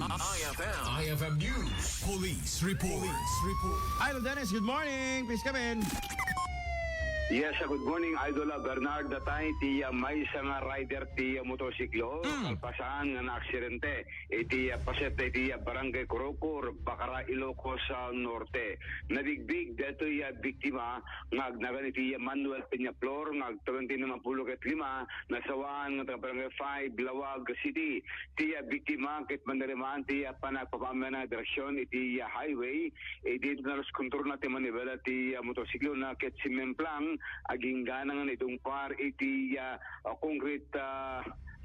IFM News. Police Report. Idol Dennis, good morning. Please come in. Yes, good morning, Idol Bernard. Datay ti may isang rider ti motorsiklo kalpasan nga naaksidente. Iti paset ti Barangay Corocor, Bacara, Ilocos Norte. Nabigbig dito biktima nga agnagan iti Manuel Peñaflor nga 2055 nasawaan nga Barangay 5 Lawag City. Ti biktima ket mandaliman ti panagpapamana na direksyon iti highway. Iti nalos kontrol na ti manibela ti motorsiklo na ket simemplang aging ganangan itong par iti concrete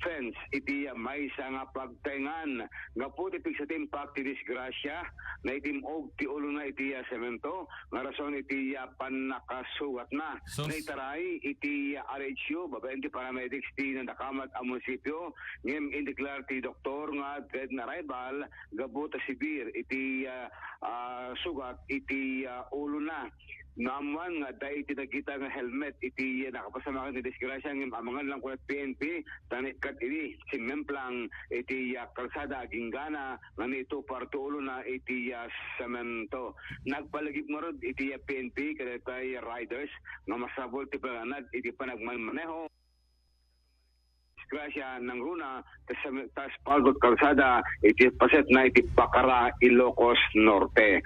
fence iti may nga pagtaingan nga po tipig sa timpak ti disgrasya na itimog ti ulo na iti semento nga rason iti panakasugat na naitaray iti RHU babaen ti paramedics ti nandakamat ang munisipyo ngem indeclare ti doktor nga dead na arrival gabot sibir iti sugat iti ulo na naman nga dahil tinagita nga helmet iti nakapasama ni disgrasya ng amangan lang kunat PNP tanikat ini simemplang iti kalsada ginggana nga nito partuulo na iti semento nagpalagip mo rod iti PNP kada tay riders nga masabol ti panganad iti panagmaneho disgrasya ng runa tas pagod kalsada iti paset na iti Bacara, Ilocos Norte.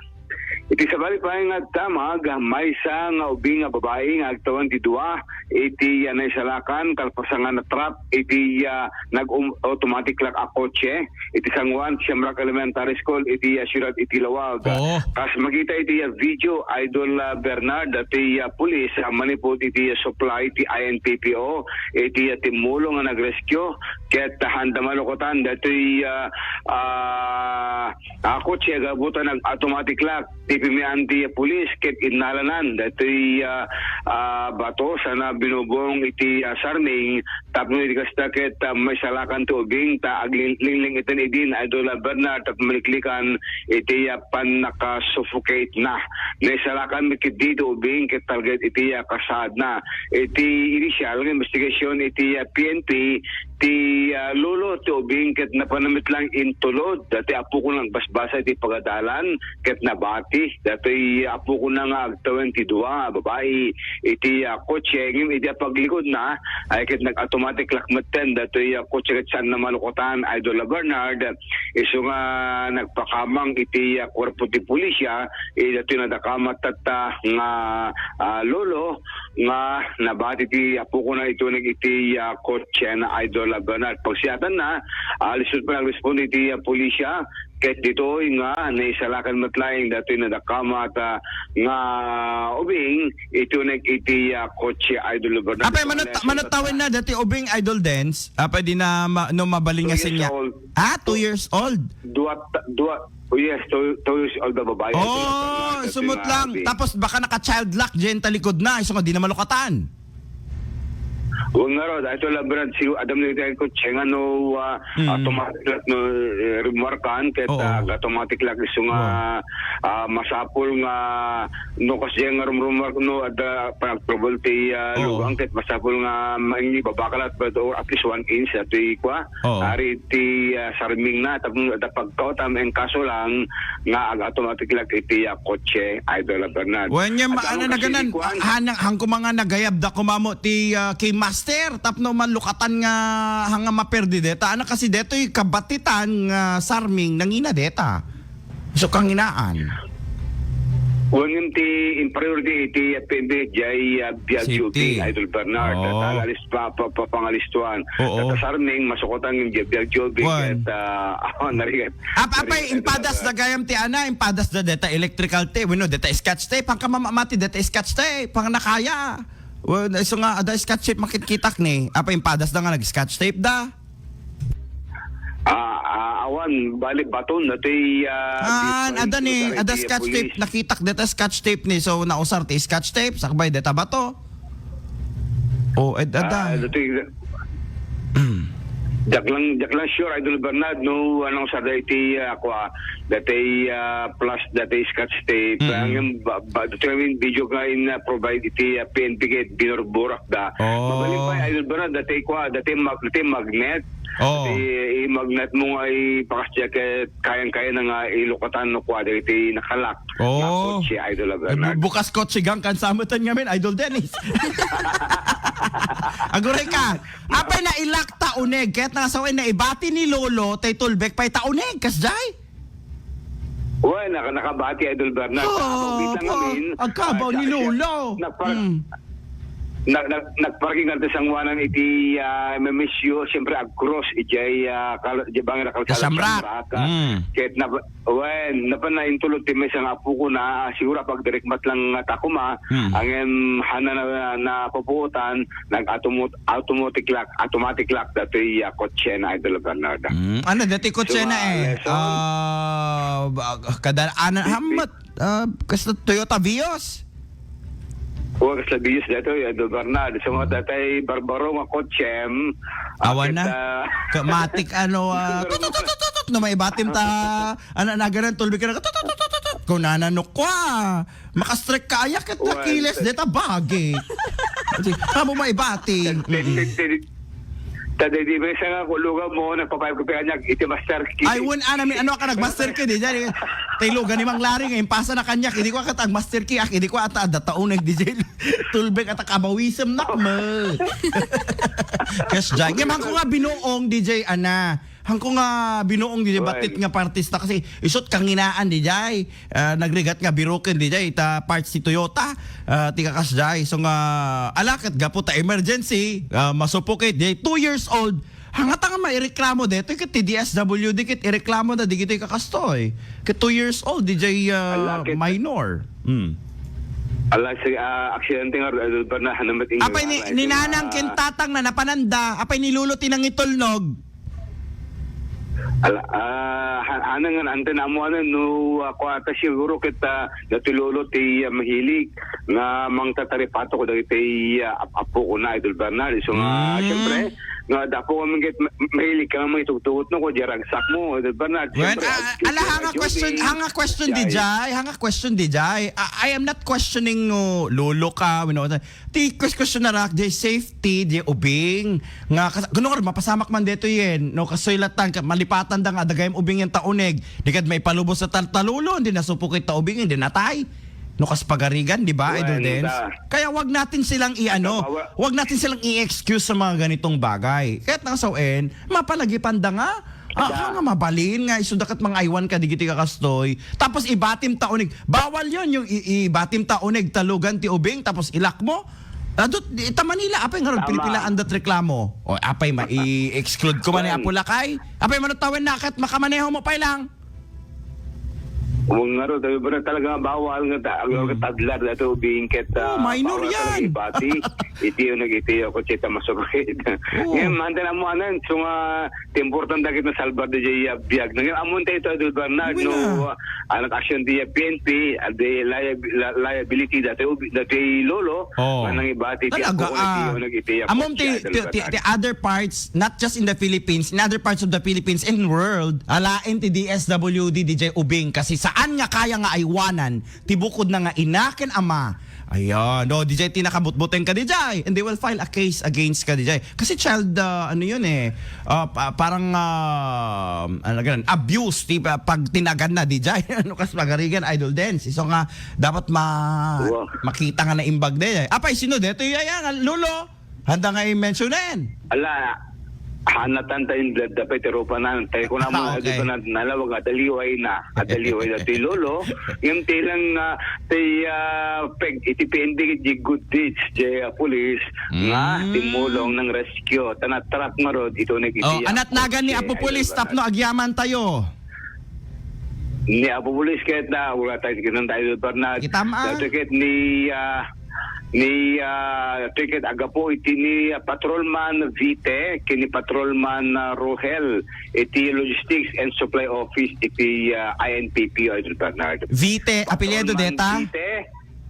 Iti sabali pa nga tamag may isa nga ubing nga babae nga agtawan ti dua iti naisalakan kalpasangan na trap iti nag-automatic lock a kotse iti Sangwan Shamrock Elementary School iti Sirat iti Lawag. Kas magita iti video Idol Bernard iti pulis manipod iti supply iti INPPO iti timulong nga nagrescue ket handa malukotan dati kotse gabutan nag-automatic lock tipimian ti pulis ket inalanan dati bato sana binubong iti sarming tapno iti kasta ket may salakan ti ubing ta aglingling iten idin Idol Bernard at maniklikan iti panakasuffocate na naisalakan mikit dito ubing ket target iti kasad na iti initial investigation iti PNP ti lolo ti ubing ket napanamit lang intulod dati apo ko lang basbasa iti pagadalan ket nabati dati apo ko na nga agtawan ti dua babae iti kotse ngim iti paglikod na ay ket nag-automatic lock maten dati kotse ket saan na malukotan Idol Bernard iso nga nagpakamang iti korpo ti pulisya dati nadakamat tatta nga lolo nga nabati ti apo ko na ito iti kotse na Idol Bernard pagsiyatan na lisod pa nag-respond iti pulisya ket dito nga naisalakan matlaing dati nadakamat nga ubing ito iti kotse Idol Bernard. Apay manatawin na dati ubing Idol Dance. Apay di na no mabaling nga sinya. 2 years old. Yes, 2 years old na babae. Oh, sumut lang. Tapos baka naka-child lock dyan talikod na. Iso nga di na malukatan. Huwag nga ro, ito labrad si Adam nito ko nga no automatic lock no remarkan ket automatic lock iso nga masapol nga no kasi nga remark no ada panagprobol ti lugang ket masapol nga mangi babakalat but or at least 1 inch at ikwa ari ti sarming na tapos ada pagkaot ang kaso lang nga automatic lock iti kotse Idol Bernard. When niya maana naganan hang kumanga nagayab da kumamo ti kay Master tapno malukatan nga hanga maperdi deta ana kasi detoy kabatitan nga sarming nangina deta so kang inaan Wangin ti in priority iti PNP jay biag duty Idol Bernard at alis pangalistuan at sarming masukotan yung biag duty at narigat apay impadas na gayam ti ana impadas na deta electrical tape no deta scotch tape pang kamamati deta scotch tape pang nakaya. Well, so nga ada scotch tape makitkitak ni. Apa impadas da nga nag-scotch tape da? Awan balik baton dati ada ni ada scotch tape nakitak deta scotch tape ni so nausar ti scotch tape sakbay deta bato. Oh, ada. Jaklang sure Idol Bernard no anong sa dati dati plus dati scotch tape ang determined video nga in provide iti PNP get binorburak da mabalin pa Idol Bernard dati magnet Oo. I-magnet mo nga ipakasya kayang-kaya na nga ilukatan no kwada iti nakalak. Oo. Na kotse, Idol Bernard. Bukas kotse gang kansamutan ngamin, Idol Dennis. Aguray ka. Apay na ilak tauneg. Kaya't nakasawin na ibati ni Lolo, tay tulbek pa'y tauneg. Kasjay? Uy, nakabati, Idol Bernard. Agkabaw ni Lolo. Nagparking natin sa ngwanan iti memisyo, siyempre agkros iti bangin na kalsada Kasamrak. Kahit na intulot ti may nga po ko na siguro pag direkmat lang takuma ang hana na pupuutan automatic lock dati kotse na, Idol Bernard. Ano dati kotse na kadaanan hamat kasi Toyota Vios. Huwag sa biyos dito, Idol Bernard. So mga datay barbaro nga kotsem. Awan na. Kamatik tututututut na may batim ta. Ano na ganun, tulbi ka na tututututut. Kung nananok ko makastrek ka ayak at nakiles dito bagay. Kamo may bating. Tadi di ba nga kulugan mo, nagpapayag ko kaya niya, iti master key. Ay, namin, ano ka nag-master key, di dyan. Taylogan ni Mang Larry, ngayon pasa na kanya, hindi ko katag master key, hindi ko ata dataunag, di dyan. Tulbek at akabawisam na mo. Yes, dyan. Ngayon ko nga binuong, DJ Ana. Hangko nga binuong DJ batit nga partista kasi isot kang inaan DJ. Nagrigat nga biruken DJ ta parts si Toyota. Tika kas DJ. So nga alakat gapo ta emergency. Masupokate DJ 2 years old. Hangata nga maireklamo dito ket DSWD ket ireklamo na digito kakastoy. Ket 2 years old DJ minor. Ala si aksidente nga pa na hanamat inyo. Apay ni nanang kintatang na napananda. Apay ni Lulo tinang itulnog. Anang ante na mo no ako ata siguro kita natulolo ti mahilig nga mang tataripato ko dagiti apo ko na, Idol Bernard. So nga syempre nga dako man git mahilig ka may tugtugot no ko diragsak mo, Idol Bernard. Ala hanga question DJ. I am not questioning no lolo ka, ti question na rak di safety di ubing nga kuno mapasamak man dito yen no kasoylatan ka malipatan da nga dagayem ubing yung tauneg dikad may palubos sa talulo hindi nasupukit ta ubing hindi natay no kas pagarigan di ba Idol Dens kaya wag natin silang wag natin silang i-excuse sa mga ganitong bagay kahit nakasawin mapalagipan da nga nga mabalin nga isudakat mga aywan ka digiti ka kastoy tapos ibatim tauneg bawal yon yung ibatim tauneg talugan ti ubing tapos ilak mo ita Manila, apay nga ron, pinipilaan dat reklamo. O apay ma-i-exclude ko man ni Apulakay. Apay manutawin na kat makamaneho mo pa lang. Kung nga ron, tayo ba na talaga bawal nga tadlar na ito bingket. Minor yan. Iti yung nag-iti ako chita masukit. Ngayon, manda na mo anan. So nga, timportan dagit na salbar DJ biyag. Ngayon, amon tayo ito, Idol Bernard, no, anak action di PNP, the liability dati lolo, manang ibati ti ako nag-iti ako. Amon the other parts, not just in the Philippines, in other parts of the Philippines and world, alain ti DSWD DJ Ubing kasi saan nga kaya nga aywanan, tibukod na nga inaken ama. Ayan, DJ tinakabutbuteng ka DJ and they will file a case against ka DJ. Kasi child parang abuse pag tinagan na DJ. Ano kas magarigan Idol Dens. So nga dapat makita nga na imbag DJ. Apay sino dito yan Lulo? Handa nga i-mentionin. Ala hanatan tayo blood dapat pero pa na tayo ko na mo dito na nalawag adaliway na ti lolo yung tilang peg itipende di good deeds di police nga timulong ng rescue tanatrap nga rod ito nagitiya anat nagan ni Apo Police tapno agyaman tayo ni Apo Police kahit na wala tayo kinang tayo Bernard kahit ni ticket agapo iti ni Patrolman Vite kini Patrolman Rohel iti Logistics and Supply Office iti INPP Idol Bernard Vite apelyido deta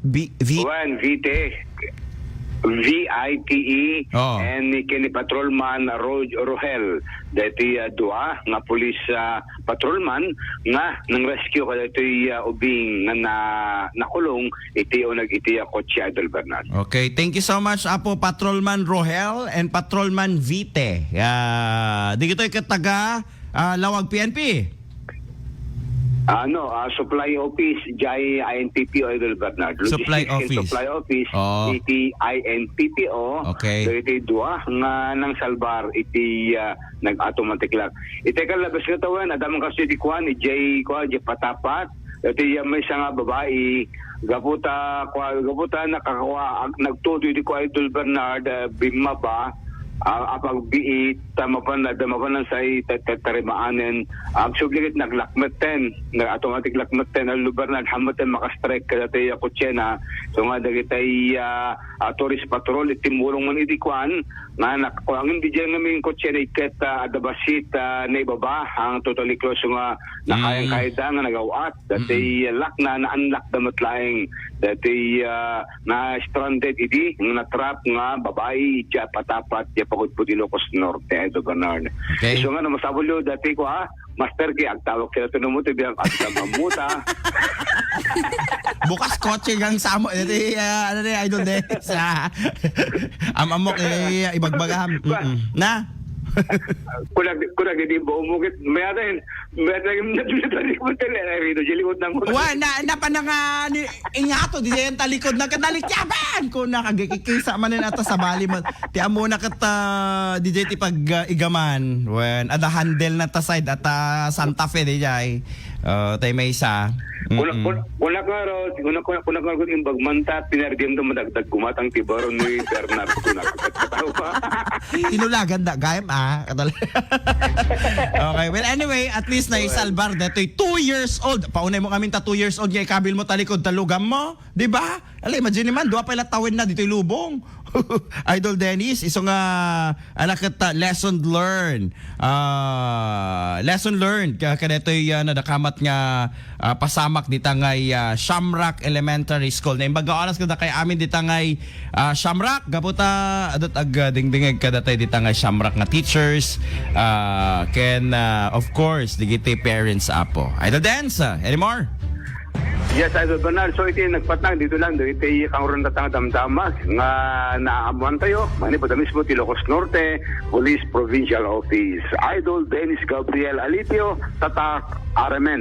Vite VITE Oh. and kini patrolman Rohel dati dua nga police patrolman nga nang rescue ka dati ubing nga nakulong iti o nag-iti kotse Idol Bernard. Okay, thank you so much Apo Patrolman Rohel and Patrolman Vite. Di kito kataga Lawag PNP. Supply office Jai INPPO Idol Bernard. Supply Logistics and office. Supply office Oh. iti INPPO. Okay. So iti dua nga nang salbar iti nag-automatic lock. Iti kalabas nga tawan adam kasi di kuan ni Jay Patapat. Iti may nga babae gaputa nakakawa nagtutoy di ko Idol Bernard bimaba apag biit mapan say tarimaanen subligit naglakmetten na automatic lakmetten ang lugar na hamatan makastrike kada tayo kutsena so nga dagitay tourist patrol itimulong man idikwan nga nakuangin di dyan ngamin kutsena iket adabasit na ibaba ang totally close nga nakayang kaida nga nagawat dati lock na unlock damat laing dati na stranded idi nga trap nga babae dya patapat dya pagod po di Ilocos Norte Idol Bernard. Okay. So nga masabulo dati ko master ki ang tawag sila tinumuti biyang at mamuta. Bukas kotse gang samo dati Idol de sa amok ibagbagam. Na Kulag hindi ba umukit mayroon natulad ko tala rito jilikot ng Wa na pa nga ingato di yan talikod na kadalikyaban ko nakagikisa man ata sa bali mo ti amo na kata DJ ti pag igaman when ada handle na ta side at Santa Fe di jay tay may isa Kuna ko yung bagmanta pinardiam do madagdag gumatang tibaron ni Bernard kuna kataw pa. Inulagan da gayam Okay, well anyway, at least na isalbar detoy 2 years old. Paunay mo kami ta 2 years old nga ikabil mo talikod talugam mo, di ba? Alay, imagine man duwa pa ila tawin na ditoy lubong. Idol Dennis, iso nga anak kita lesson learned. Lesson learned kadetoy nadakamat nga pasamak ditangay Shamrock Elementary School. Na imbaga oras kada kay amin ditangay Shamrock gaputa adot ag dingdingeg kadatay ditangay Shamrock nga teachers ken of course digiti parents apo. Idol Dance, anymore? Yes, Idol Bernard. So iti nagpatang dito lang iti kang tatang damdama nga naamuan tayo. Mani po mismo ti Ilocos Norte Police Provincial Office. Idol Dennis Gabriel Alipio, Tatak RMN.